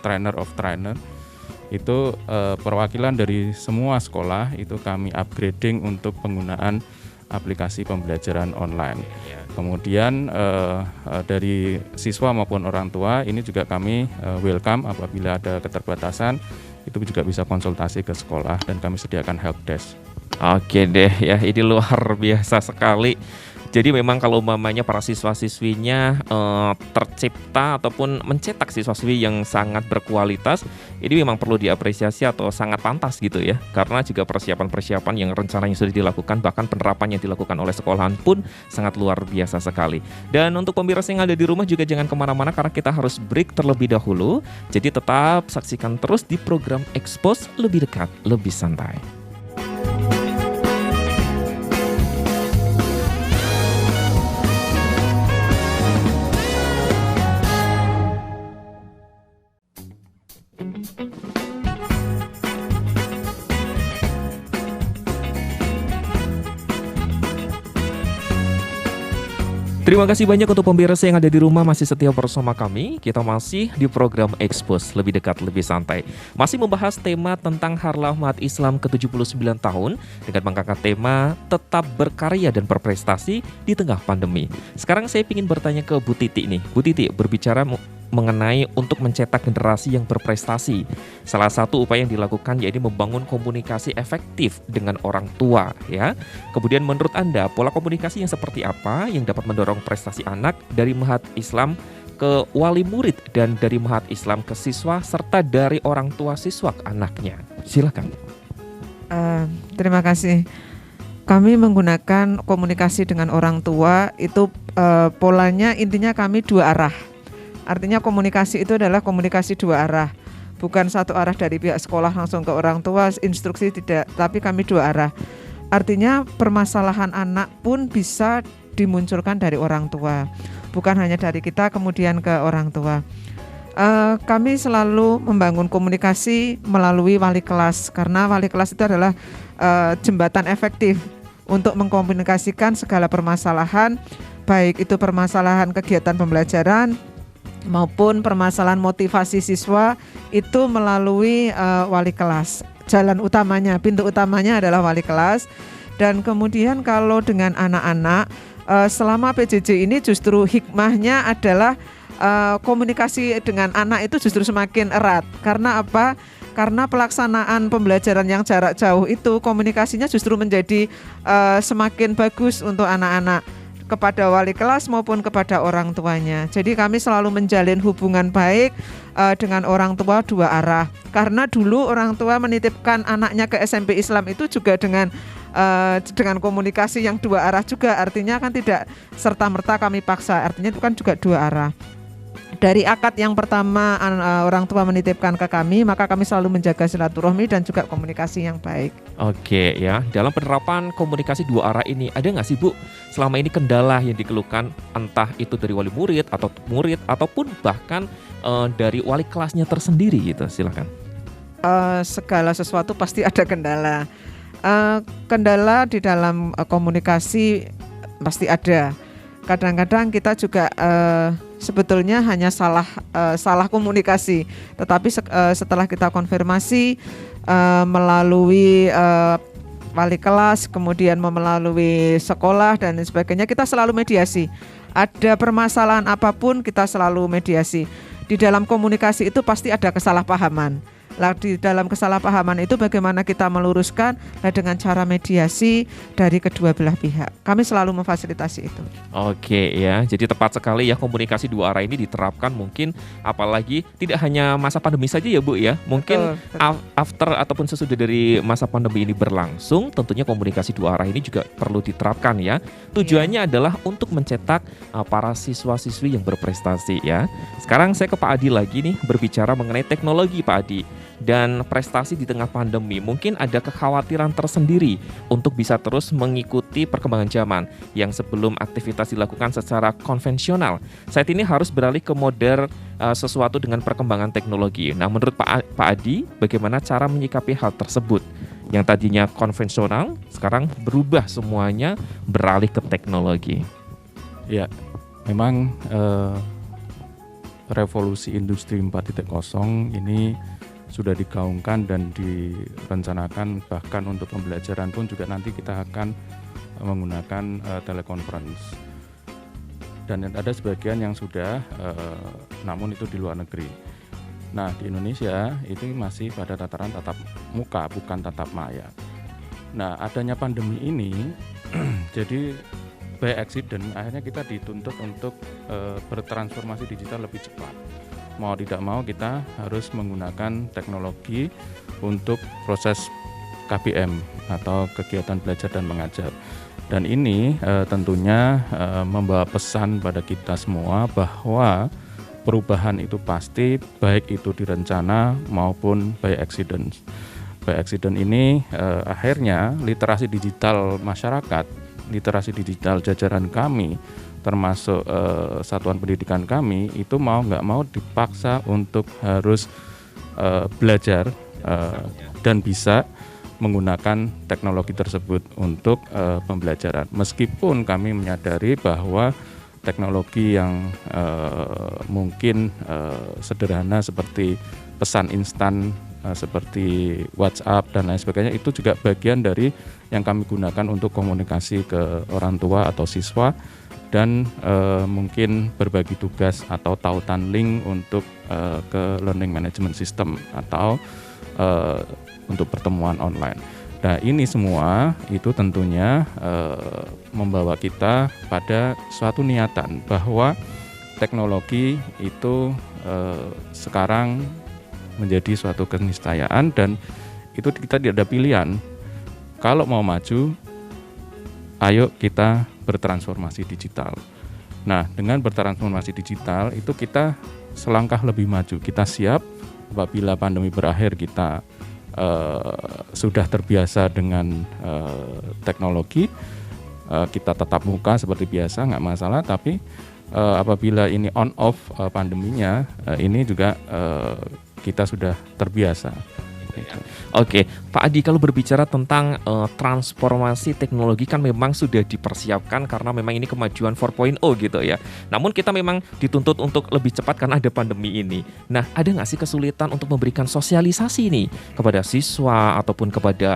[SPEAKER 2] trainer of trainer, itu perwakilan dari semua sekolah itu kami upgrading untuk penggunaan aplikasi pembelajaran online. Kemudian dari siswa maupun orang tua ini juga kami welcome apabila ada keterbatasan, itu juga bisa konsultasi ke sekolah dan kami sediakan help desk.
[SPEAKER 1] Oke deh ya, ini luar biasa sekali. Jadi memang kalau mamanya para siswa-siswinya tercipta ataupun mencetak siswa-siswi yang sangat berkualitas, ini memang perlu diapresiasi atau sangat pantas gitu ya. Karena juga persiapan-persiapan yang rencananya sudah dilakukan, bahkan penerapan yang dilakukan oleh sekolahan pun sangat luar biasa sekali. Dan untuk pemirsa yang ada di rumah juga jangan kemana-mana karena kita harus break terlebih dahulu. Jadi tetap saksikan terus di program Expose Lebih Dekat, Lebih Santai. Terima kasih banyak untuk pemirsa yang ada di rumah masih setia bersama kami. Kita masih di program Expose Lebih Dekat, Lebih Santai. Masih membahas tema tentang Harlah Mahat Islam ke-79 tahun dengan mengangkat tema tetap berkarya dan berprestasi di tengah pandemi. Sekarang saya ingin bertanya ke Bu Titi nih. Bu Titi berbicara mengenai untuk mencetak generasi yang berprestasi. Salah satu upaya yang dilakukan yaitu membangun komunikasi efektif dengan orang tua ya. Kemudian menurut Anda pola komunikasi yang seperti apa yang dapat mendorong prestasi anak dari Mahat Islam ke wali murid dan dari Mahat Islam ke siswa serta dari orang tua siswa ke anaknya? Silakan.
[SPEAKER 3] Terima kasih. Kami menggunakan komunikasi dengan orang tua itu polanya intinya kami dua arah. Artinya komunikasi itu adalah komunikasi dua arah. Bukan satu arah dari pihak sekolah langsung ke orang tua, instruksi tidak, tapi kami dua arah. Artinya permasalahan anak pun bisa dimunculkan dari orang tua. Bukan hanya dari kita kemudian ke orang tua. Kami selalu membangun komunikasi melalui wali kelas. Karena wali kelas itu adalah jembatan efektif untuk mengkomunikasikan segala permasalahan. Baik itu permasalahan kegiatan pembelajaran maupun permasalahan motivasi siswa itu melalui wali kelas. Jalan utamanya, pintu utamanya adalah wali kelas. Dan kemudian kalau dengan anak-anak, selama PJJ ini justru hikmahnya adalah komunikasi dengan anak itu justru semakin erat. Karena apa? Karena pelaksanaan pembelajaran yang jarak jauh itu komunikasinya justru menjadi semakin bagus untuk anak-anak, kepada wali kelas maupun kepada orang tuanya. Jadi kami selalu menjalin hubungan baik dengan orang tua dua arah. Karena dulu orang tua menitipkan anaknya ke SMP Islam itu juga dengan komunikasi yang dua arah juga. Artinya kan tidak serta-merta kami paksa. Artinya itu kan juga dua arah. Dari akad yang pertama orang tua menitipkan ke kami, maka kami selalu menjaga silaturahmi dan juga komunikasi yang baik.
[SPEAKER 1] Oke ya, dalam penerapan komunikasi dua arah ini ada nggak sih Bu selama ini kendala yang dikeluhkan entah itu dari wali murid atau murid ataupun bahkan dari wali kelasnya tersendiri gitu? Silakan.
[SPEAKER 3] Segala sesuatu pasti ada kendala. Kendala di dalam komunikasi pasti ada. Kadang-kadang kita juga sebetulnya hanya salah komunikasi, tetapi setelah kita konfirmasi melalui wali kelas, kemudian melalui sekolah dan sebagainya, kita selalu mediasi. Ada permasalahan apapun kita selalu mediasi. Di dalam komunikasi itu pasti ada kesalahpahaman. Lah di dalam kesalahpahaman itu bagaimana kita meluruskan dengan cara mediasi dari kedua belah pihak. Kami selalu memfasilitasi itu.
[SPEAKER 1] Oke ya, jadi tepat sekali ya komunikasi dua arah ini diterapkan mungkin apalagi tidak hanya masa pandemi saja ya Bu ya. Mungkin betul. After ataupun sesudah dari masa pandemi ini berlangsung, tentunya komunikasi dua arah ini juga perlu diterapkan ya. Tujuannya adalah untuk mencetak para siswa-siswi yang berprestasi ya. Sekarang saya ke Pak Adi lagi nih berbicara mengenai teknologi Pak Adi. Dan prestasi di tengah pandemi, mungkin ada kekhawatiran tersendiri untuk bisa terus mengikuti perkembangan zaman yang sebelum aktivitas dilakukan secara konvensional. Saat ini harus beralih ke modern sesuatu dengan perkembangan teknologi. Nah, menurut Pak Adi, bagaimana cara menyikapi hal tersebut? Yang tadinya konvensional, sekarang berubah semuanya beralih ke teknologi.
[SPEAKER 2] Ya, memang revolusi industri 4.0 ini sudah digaungkan dan direncanakan, bahkan untuk pembelajaran pun juga nanti kita akan menggunakan teleconference. Dan ada sebagian yang sudah, namun itu di luar negeri. Nah, di Indonesia itu masih pada tataran tatap muka, bukan tatap maya. Nah, adanya pandemi ini jadi by accident akhirnya kita dituntut untuk bertransformasi digital lebih cepat. Mau tidak mau kita harus menggunakan teknologi untuk proses KBM atau kegiatan belajar dan mengajar. Dan ini tentunya membawa pesan pada kita semua bahwa perubahan itu pasti, baik itu direncana maupun by accident. By accident ini akhirnya literasi digital masyarakat, literasi digital jajaran kami, termasuk satuan pendidikan kami, itu mau nggak mau dipaksa untuk harus belajar dan bisa menggunakan teknologi tersebut untuk pembelajaran. Meskipun kami menyadari bahwa teknologi yang mungkin sederhana seperti pesan instan, seperti WhatsApp dan lain sebagainya, itu juga bagian dari yang kami gunakan untuk komunikasi ke orang tua atau siswa, dan mungkin berbagi tugas atau tautan link untuk ke learning management system atau untuk pertemuan online. Nah, ini semua itu tentunya membawa kita pada suatu niatan bahwa teknologi itu sekarang menjadi suatu keniscayaan, dan itu kita tidak ada pilihan. Kalau mau maju, ayo kita bertransformasi digital. Nah, dengan bertransformasi digital itu kita selangkah lebih maju. Kita siap apabila pandemi berakhir, kita sudah terbiasa dengan teknologi, kita tetap muka seperti biasa, nggak masalah. Tapi apabila ini on off pandeminya, ini juga kita sudah terbiasa.
[SPEAKER 1] Oke, Pak Adi, kalau berbicara tentang transformasi teknologi kan memang sudah dipersiapkan karena memang ini kemajuan 4.0 gitu ya. Namun kita memang dituntut untuk lebih cepat karena ada pandemi ini. Nah, ada nggak sih kesulitan untuk memberikan sosialisasi nih kepada siswa ataupun kepada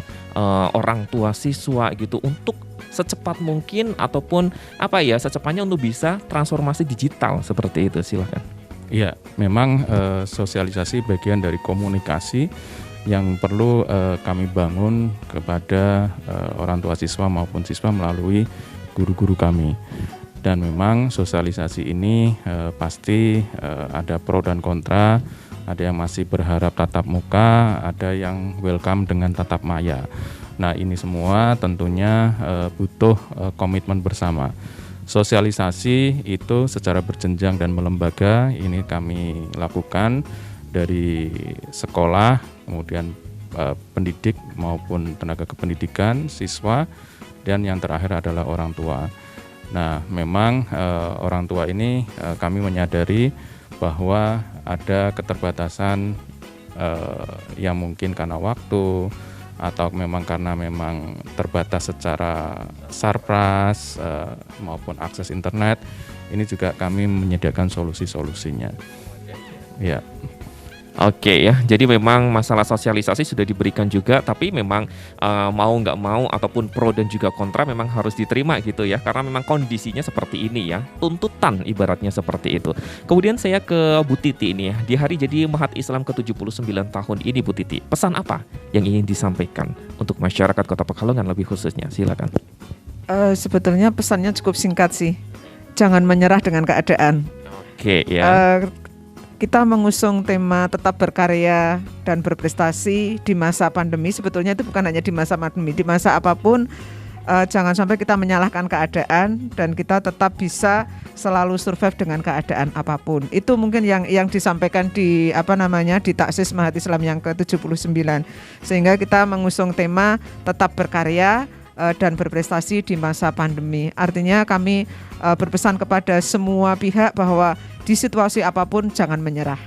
[SPEAKER 1] orang tua siswa gitu untuk secepat mungkin ataupun secepatnya untuk bisa transformasi digital seperti itu? Silakan.
[SPEAKER 2] Iya, memang sosialisasi bagian dari komunikasi yang perlu kami bangun kepada orang tua siswa maupun siswa melalui guru-guru kami. Dan memang sosialisasi ini pasti ada pro dan kontra, ada yang masih berharap tatap muka, ada yang welcome dengan tatap maya. Nah, ini semua tentunya butuh komitmen bersama. Sosialisasi itu secara berjenjang dan melembaga ini kami lakukan dari sekolah, kemudian pendidik maupun tenaga kependidikan, siswa, dan yang terakhir adalah orang tua. Nah, memang orang tua ini kami menyadari bahwa ada keterbatasan yang mungkin karena waktu atau memang karena memang terbatas secara sarpras maupun akses internet. Ini juga kami menyediakan solusi-solusinya. Ya.
[SPEAKER 1] Oke ya, jadi memang masalah sosialisasi sudah diberikan juga, tapi memang mau nggak mau ataupun pro dan juga kontra memang harus diterima gitu ya, karena memang kondisinya seperti ini ya, tuntutan ibaratnya seperti itu. Kemudian saya ke Bu Titi ini ya, di hari jadi Mahat Islam ke-79 tahun ini Bu Titi, pesan apa yang ingin disampaikan untuk masyarakat Kota Pekalongan lebih khususnya? Silakan.
[SPEAKER 3] Sebetulnya pesannya cukup singkat sih, jangan menyerah dengan keadaan.
[SPEAKER 1] Oke ya.
[SPEAKER 3] Kita mengusung tema tetap berkarya dan berprestasi di masa pandemi. Sebetulnya itu bukan hanya di masa pandemi, di masa apapun jangan sampai kita menyalahkan keadaan dan kita tetap bisa selalu survive dengan keadaan apapun. Itu mungkin yang disampaikan di di Taksis Mahat Islam yang ke-79. Sehingga kita mengusung tema tetap berkarya dan berprestasi di masa pandemi. Artinya kami berpesan kepada semua pihak bahwa di situasi apapun jangan menyerah.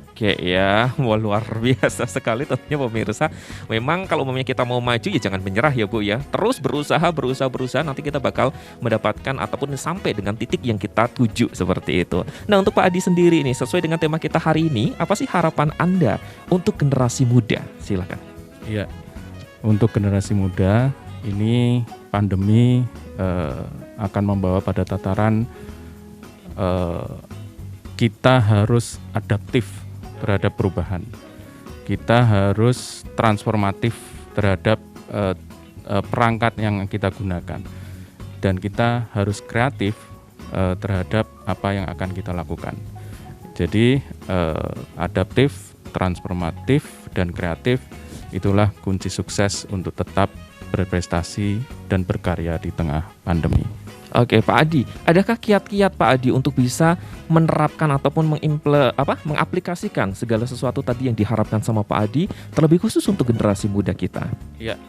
[SPEAKER 1] Oke ya, wah luar biasa sekali tentunya pemirsa. Memang kalau kita mau maju ya jangan menyerah ya Bu ya. Terus berusaha nanti kita bakal mendapatkan ataupun sampai dengan titik yang kita tuju seperti itu. Nah, untuk Pak Adi sendiri nih, sesuai dengan tema kita hari ini, apa sih harapan Anda untuk generasi muda? Silakan.
[SPEAKER 2] Iya, untuk generasi muda ini pandemi akan membawa pada tataran kita harus adaptif terhadap perubahan. Kita harus transformatif terhadap perangkat yang kita gunakan, dan kita harus kreatif terhadap apa yang akan kita lakukan. Jadi adaptif, transformatif, dan kreatif itulah kunci sukses untuk tetap berprestasi dan berkarya di tengah pandemi.
[SPEAKER 1] Oke, Pak Adi, adakah kiat-kiat Pak Adi untuk bisa menerapkan ataupun mengaplikasikan segala sesuatu tadi yang diharapkan sama Pak Adi, terlebih khusus untuk generasi muda kita?
[SPEAKER 2] Ya,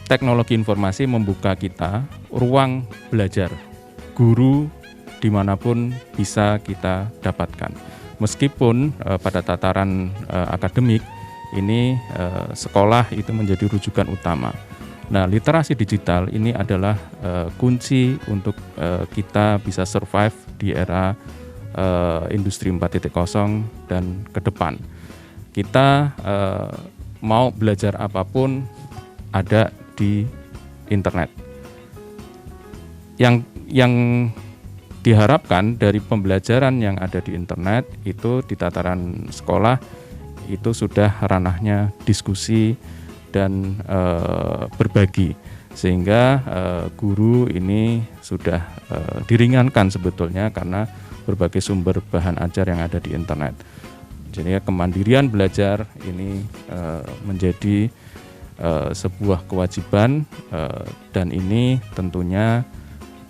[SPEAKER 2] teknologi informasi membuka kita ruang belajar, guru dimanapun bisa kita dapatkan. Meskipun pada tataran akademik ini sekolah itu menjadi rujukan utama. Nah, literasi digital ini adalah kunci untuk kita bisa survive di era industri 4.0 dan ke depan. Kita mau belajar apapun ada di internet. Yang diharapkan dari pembelajaran yang ada di internet itu di tataran sekolah itu sudah ranahnya diskusi dan berbagi, sehingga guru ini sudah diringankan sebetulnya karena berbagai sumber bahan ajar yang ada di internet. Jadi kemandirian belajar ini menjadi sebuah kewajiban, dan ini tentunya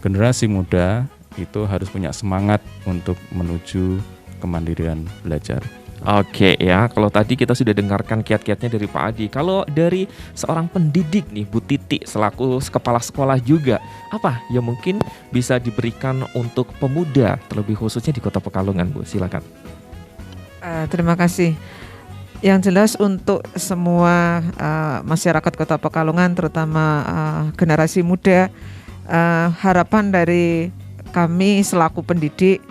[SPEAKER 2] generasi muda itu harus punya semangat untuk menuju kemandirian belajar.
[SPEAKER 1] Oke ya, kalau tadi kita sudah dengarkan kiat-kiatnya dari Pak Adi. Kalau dari seorang pendidik nih, Bu Titi selaku kepala sekolah juga, apa yang mungkin bisa diberikan untuk pemuda, terlebih khususnya di Kota Pekalongan, Bu? Silakan.
[SPEAKER 3] Terima kasih. Yang jelas untuk semua masyarakat Kota Pekalongan, terutama generasi muda, harapan dari kami selaku pendidik,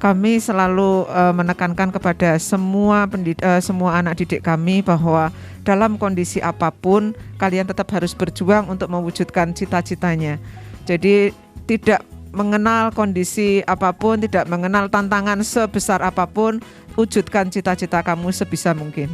[SPEAKER 3] kami selalu menekankan kepada semua anak didik kami bahwa dalam kondisi apapun kalian tetap harus berjuang untuk mewujudkan cita-citanya. Jadi tidak mengenal kondisi apapun, tidak mengenal tantangan sebesar apapun, wujudkan cita-cita kamu sebisa mungkin.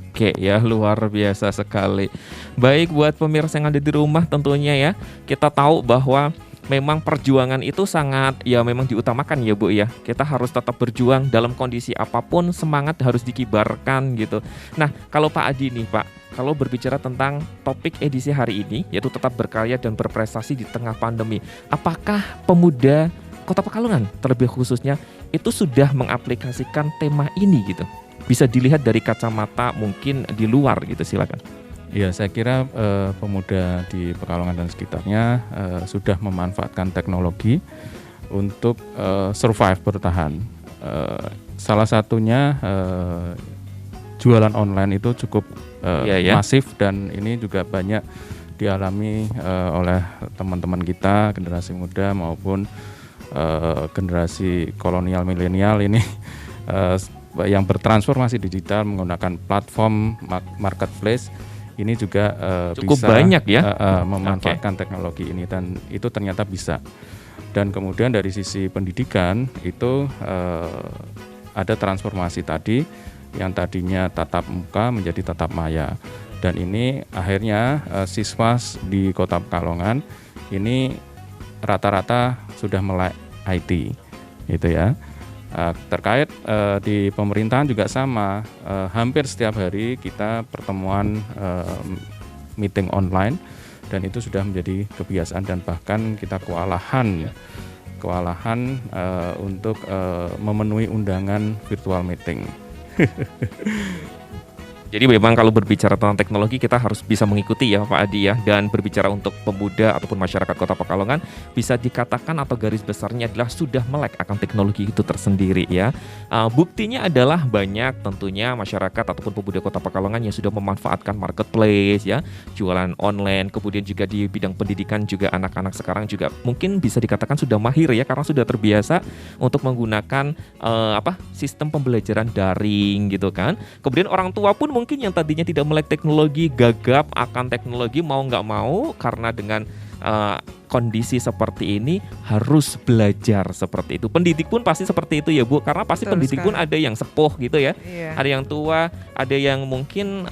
[SPEAKER 1] Oke ya, luar biasa sekali. Baik, buat pemirsa yang ada di rumah tentunya ya, kita tahu bahwa memang perjuangan itu sangat ya memang diutamakan ya Bu ya. Kita harus tetap berjuang dalam kondisi apapun, semangat harus dikibarkan gitu. Nah, kalau Pak Adi nih Pak, kalau berbicara tentang topik edisi hari ini yaitu tetap berkarya dan berprestasi di tengah pandemi, apakah pemuda Kota Pekalongan terlebih khususnya itu sudah mengaplikasikan tema ini gitu? Bisa dilihat dari kacamata mungkin di luar gitu, silakan.
[SPEAKER 2] Ya, saya kira pemuda di Pekalongan dan sekitarnya sudah memanfaatkan teknologi untuk survive, bertahan. Salah satunya jualan online itu cukup masif, dan ini juga banyak dialami oleh teman-teman kita, generasi muda maupun generasi kolonial milenial ini yang bertransformasi digital menggunakan platform marketplace. Ini juga
[SPEAKER 1] cukup
[SPEAKER 2] bisa
[SPEAKER 1] banyak ya
[SPEAKER 2] memanfaatkan teknologi ini, dan itu ternyata bisa. Dan kemudian dari sisi pendidikan itu ada transformasi tadi yang tadinya tatap muka menjadi tatap maya, dan ini akhirnya siswa di Kota Pekalongan ini rata-rata sudah melek IT, gitu ya. Terkait di pemerintahan juga sama, hampir setiap hari kita pertemuan meeting online, dan itu sudah menjadi kebiasaan, dan bahkan kita kewalahan untuk memenuhi undangan virtual meeting.
[SPEAKER 1] Jadi memang kalau berbicara tentang teknologi kita harus bisa mengikuti ya Pak Adi ya. Dan berbicara untuk pemuda ataupun masyarakat Kota Pekalongan, bisa dikatakan atau garis besarnya adalah sudah melek akan teknologi itu tersendiri ya. Buktinya adalah banyak tentunya masyarakat ataupun pemuda Kota Pekalongan yang sudah memanfaatkan marketplace ya, jualan online. Kemudian juga di bidang pendidikan juga anak-anak sekarang juga mungkin bisa dikatakan sudah mahir ya, karena sudah terbiasa untuk menggunakan sistem pembelajaran daring gitu kan. Kemudian orang tua pun mungkin yang tadinya tidak melek teknologi, gagap akan teknologi mau nggak mau, karena dengan kondisi seperti ini harus belajar seperti itu. Pendidik pun pasti seperti itu ya Bu, karena pasti
[SPEAKER 3] Betul
[SPEAKER 1] pendidik pun
[SPEAKER 3] sekali.
[SPEAKER 1] ada yang sepuh gitu ya,
[SPEAKER 3] Iya.
[SPEAKER 1] ada yang tua, ada yang mungkin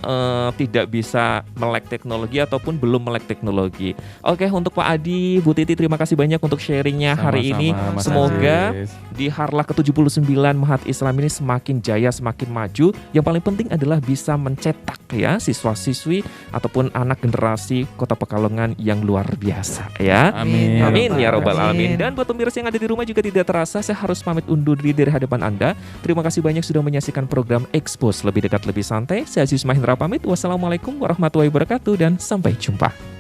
[SPEAKER 1] tidak bisa melek teknologi ataupun belum melek teknologi. Oke, untuk Pak Adi, Bu Titi, terima kasih banyak untuk sharingnya hari ini.
[SPEAKER 2] Sama-sama, Mas
[SPEAKER 1] Semoga
[SPEAKER 2] Aziz.
[SPEAKER 1] di Harlah ke-79 Mahat Islam ini semakin jaya, semakin maju. Yang paling penting adalah bisa mencetak ya siswa-siswi ataupun anak generasi Kota Pekalongan yang luar biasa ya.
[SPEAKER 2] Amin.
[SPEAKER 1] Amin ya robbal
[SPEAKER 3] Amin.
[SPEAKER 1] alamin. Dan buat pemirsa yang ada di rumah juga tidak terasa saya harus pamit undur diri dari hadapan Anda. Terima kasih banyak sudah menyaksikan program Expose lebih dekat lebih santai. Saya Aziz Mahendra pamit. Wassalamualaikum warahmatullahi wabarakatuh dan sampai jumpa.